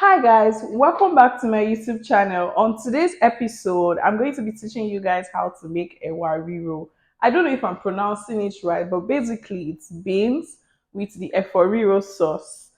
Hi guys, welcome back to my YouTube channel. On today's episode, I'm going to be teaching you guys how to make Ewa Riro. I don't know if I'm pronouncing it right, but basically it's beans with the Ewa Riro sauce.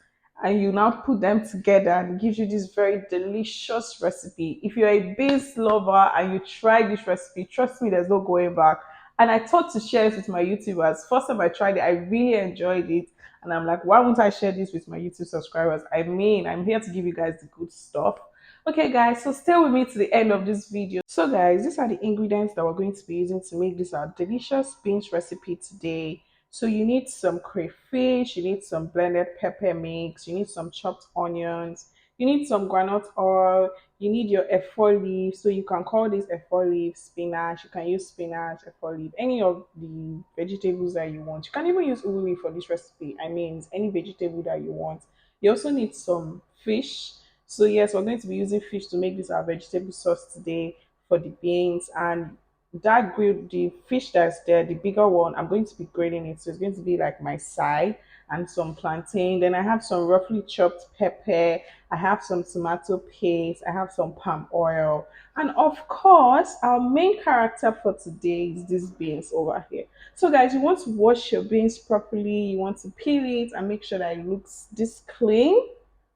And you now put them together and it gives you this very delicious recipe. If you're a beans lover and you try this recipe, trust me, there's no going back. And I thought to share it with my YouTubers. First time I tried it, I really enjoyed it. And I'm like, why won't I share this with my YouTube subscribers? I mean, I'm here to give you guys the good stuff. Okay, guys, so stay with me to the end of this video. So, guys, these are the ingredients that we're going to be using to make this our delicious beans recipe today. So, you need some crayfish, you need some blended pepper mix, you need some chopped onions, you need some groundnut oil, you need your F4 leaf. So you can call this F4 leaf spinach. You can use spinach, F4 leaf, any of the vegetables that you want. You can even use ulu leaf for this recipe. I mean, it's any vegetable that you want. You also need some fish. So yes, we're going to be using fish to make this our vegetable sauce today for the beans. And that grilled the fish that's there, the bigger one, I'm going to be grilling it. So it's going to be like my side and some plantain. Then I have some roughly chopped pepper. I have some tomato paste. I have some palm oil. And of course, our main character for today is these beans over here. So guys, you want to wash your beans properly. You want to peel it and make sure that it looks this clean.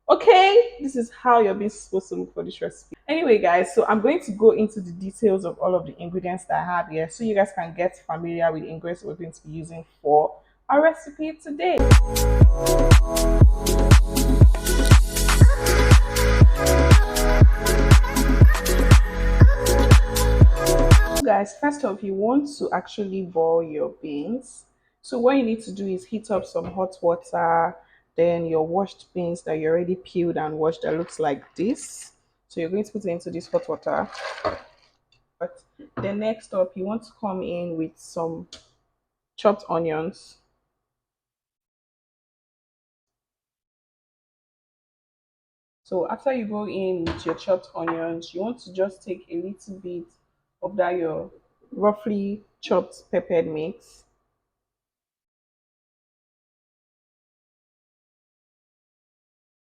Okay, this is how your beans is supposed to look for this recipe. Anyway, guys, so I'm going to go into the details of all of the ingredients that I have here so you guys can get familiar with the ingredients we're going to be using for our recipe today. Guys, first off, you want to actually boil your beans. So what you need to do is heat up some hot water, then your washed beans that you already peeled and washed that looks like this. So you're going to put it into this hot water. But then next up, you want to come in with some chopped onions. So after you go in with your chopped onions, you want to just take a little bit of that your roughly chopped peppered mix.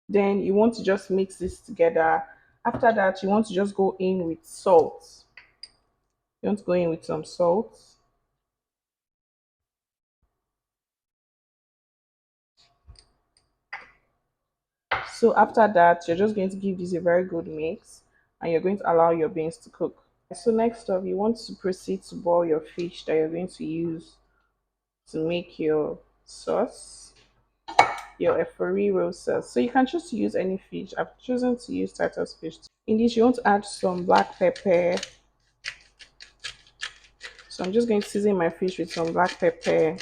Then you want to just mix this together. After that, you want to just go in with salt. You want to go in with some salt. So after that, you're just going to give this a very good mix and you're going to allow your beans to cook. So next up, you want to proceed to boil your fish that you're going to use to make your sauce, your Eforiro sauce. So you can choose to use any fish. I've chosen to use Titus fish. In this, you want to add some black pepper. So I'm just going to season my fish with some black pepper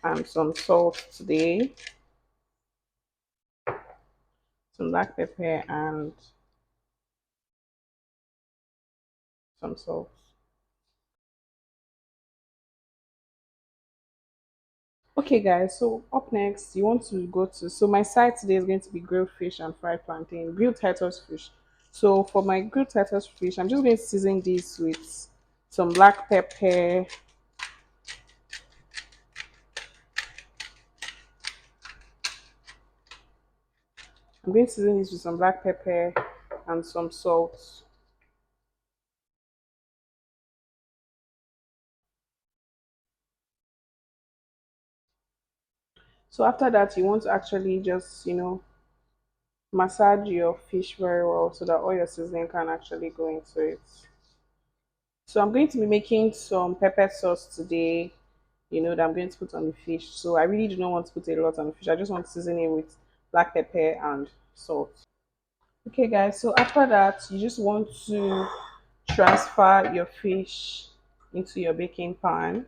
and some salt today. Some black pepper and some salt. Okay guys, so up next you want to go to, so my side today is going to be grilled fish and fried plantain, grilled Titus fish. So for my grilled Titus fish, I'm just going to season this with some black pepper. I'm going to season this with some black pepper and some salt. So after that, you want to actually just, massage your fish very well so that all your seasoning can actually go into it. So I'm going to be making some pepper sauce today, that I'm going to put on the fish. So I really do not want to put a lot on the fish. I just want to season it with black pepper and salt. Okay guys, so after that, you just want to transfer your fish into your baking pan.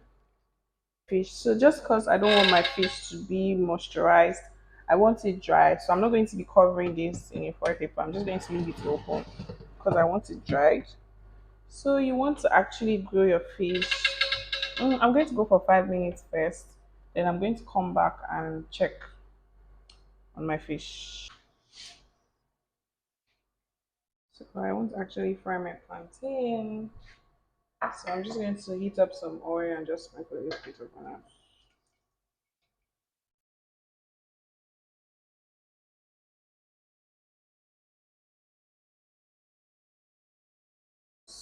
So just because I don't want my fish to be moisturized, I want it dry. So I'm not going to be covering this in a foil paper. I'm just going to leave it open because I want it dried. So you want to actually grill your fish. I'm going to go for 5 minutes first. Then I'm going to come back and check on my fish. So I want to actually fry my plantain. So I'm just going to heat up some oil and just sprinkle a little bit of that.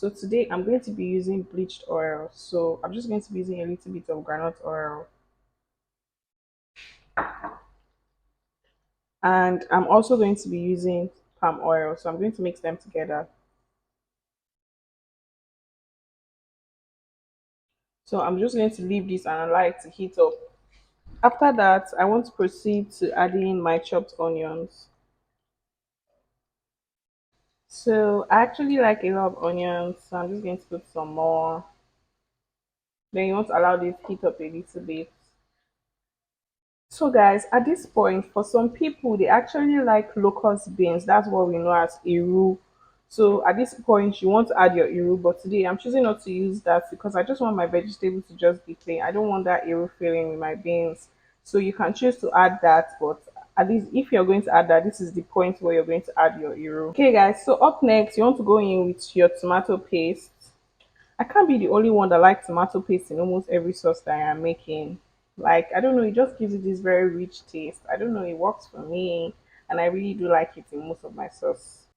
So today I'm going to be using bleached oil. So I'm just going to be using a little bit of granite oil. And I'm also going to be using palm oil. So I'm going to mix them together. So I'm just going to leave this and allow it to heat up. After that, I want to proceed to adding in my chopped onions. So I actually like a lot of onions, so I'm just going to put some more. Then you want to allow this heat up a little bit. So guys, at this point, for some people, they actually like locust beans. That's what we know as iru. So at this point, you want to add your iru, but today I'm choosing not to use that because I just want my vegetables to just be plain. I don't want that iru feeling with my beans. So you can choose to add that, but at least if you're going to add that, this is the point where you're going to add your iru. Okay, guys. So up next, you want to go in with your tomato paste. I can't be the only one that likes tomato paste in almost every sauce that I am making. Like, I don't know, it just gives it this very rich taste. I don't know, it works for me, and I really do like it in most of my sauce.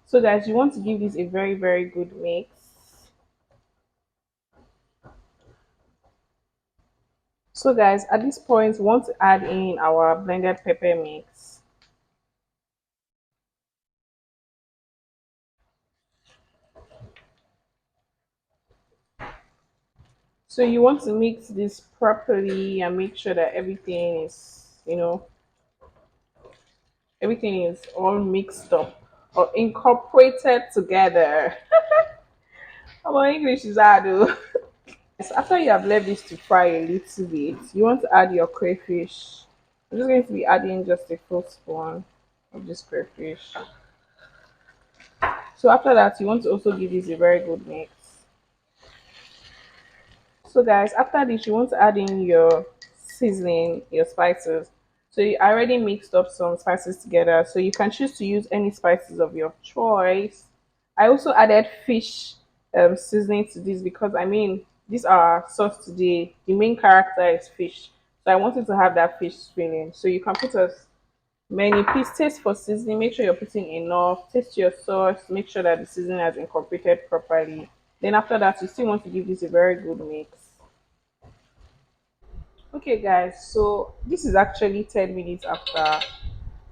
So, guys, you want to give this a very, very good mix. So, guys, at this point, we want to add in our blended pepper mix. So, you want to mix this properly and make sure that everything is, everything is all mixed up or incorporated together. Our English is hard though. So after you have left this to fry a little bit, you want to add your crayfish. I'm just going to be adding just a full spoon of this crayfish. So after that, you want to also give this a very good mix. So guys, after this, you want to add in your seasoning, your spices. So you already mixed up some spices together. So you can choose to use any spices of your choice. I also added fish seasoning to this because I mean, these are sauce today. The main character is fish. So I wanted to have that fish feeling. So you can put as many, please taste for seasoning. Make sure you're putting enough. Taste your sauce. Make sure that the seasoning has incorporated properly. Then after that, you still want to give this a very good mix. Okay, guys, so this is actually 10 minutes after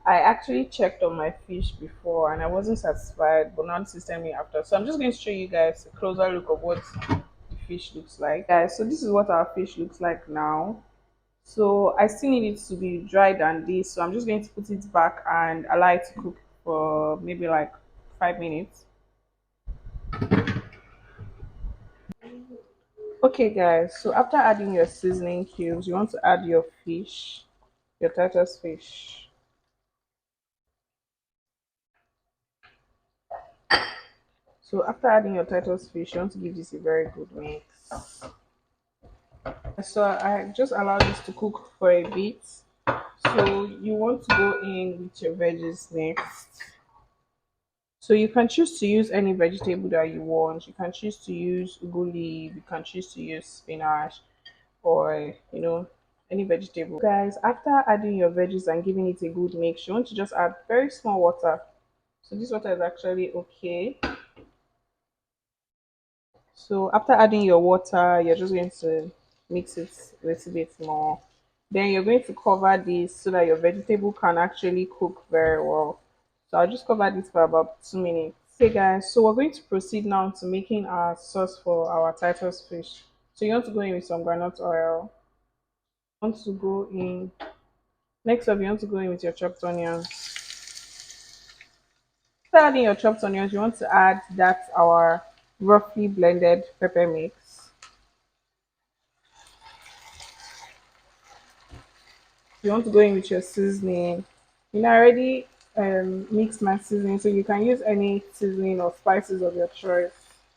I actually checked on my fish before and I wasn't satisfied, but now this is 10 minutes after. So I'm just going to show you guys a closer look of what the fish looks like. Guys, so this is what our fish looks like now. So I still need it to be dried than this, so I'm just going to put it back and allow it to cook for maybe like 5 minutes. Okay, guys, so after adding your seasoning cubes, you want to add your fish, your Titus fish. So after adding your Titus fish, you want to give this a very good mix. So I just allow this to cook for a bit. So you want to go in with your veggies next. So you can choose to use any vegetable that you want. You can choose to use ugu leaf, you can choose to use spinach or any vegetable. Guys, after adding your veggies and giving it a good mix, you want to just add very small water. So this water is actually okay. So after adding your water, you're just going to mix it a little bit more. Then you're going to cover this so that your vegetable can actually cook very well. So I'll just cover this for about 2 minutes. Okay guys, so we're going to proceed now to making our sauce for our Titus fish. So you want to go in with some granite oil. You want to go in next up you want to go in with your chopped onions. After adding your chopped onions, you want to add that our roughly blended pepper mix. You want to go in with your seasoning. I already mixed my seasoning, so you can use any seasoning or spices of your choice.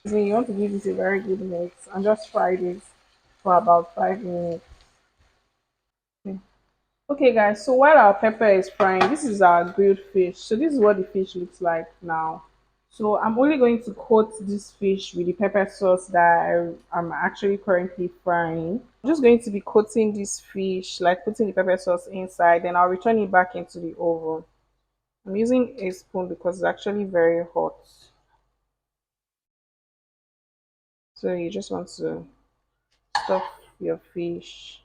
You want to give this a very good mix and just fry this for about 5 minutes. Okay. Okay, guys, so while our pepper is frying, this is our grilled fish. So this is what the fish looks like now. So I'm only going to coat this fish with the pepper sauce that I'm actually currently frying. I'm just going to be coating this fish, like putting the pepper sauce inside, then I'll return it back into the oven. I'm using a spoon because it's actually very hot. So you just want to stuff your fish.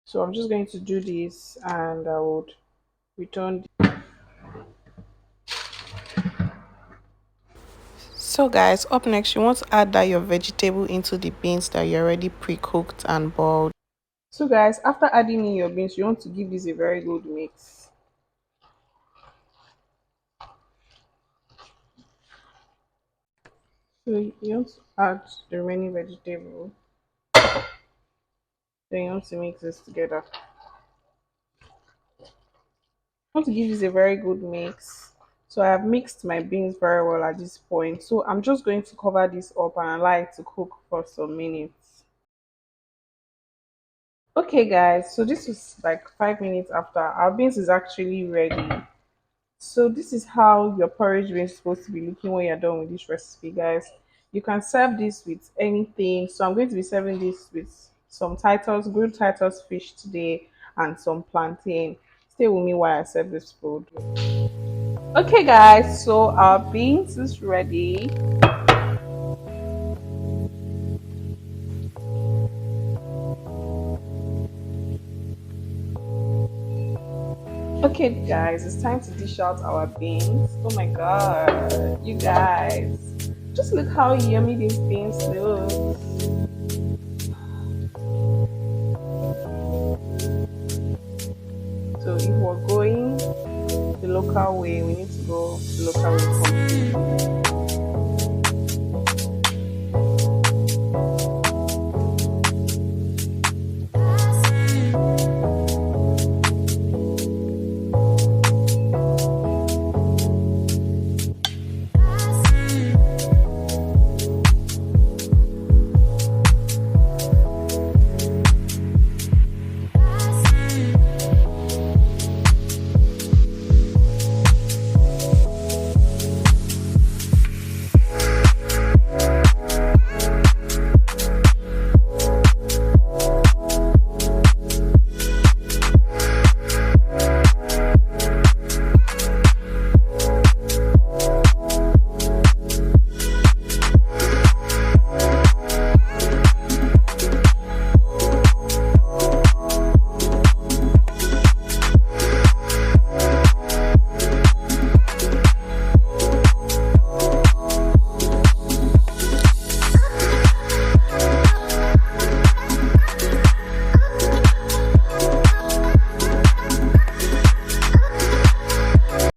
So I'm just going to do this and I would return. So guys, up next you want to add that your vegetable into the beans that you already pre-cooked and boiled. So guys, after adding in your beans, you want to give this a very good mix. So you want to add the remaining vegetable, then you want to mix this together. I want to give this a very good mix. So I have mixed my beans very well at this point. So I'm just going to cover this up and allow it to cook for some minutes. Okay guys, so this was like 5 minutes after our beans is actually ready. So this is how your porridge is supposed to be looking when you're done with this recipe, guys. You can serve this with anything. So I'm going to be serving this with some Titus, grilled Titus fish today, and some plantain. Stay with me while I serve this food. Okay, guys. So our beans is ready. Okay, guys, it's time to dish out our beans. Oh my god, you guys, just look how yummy these beans look. So if we're going the local way, we need to go the local way completely.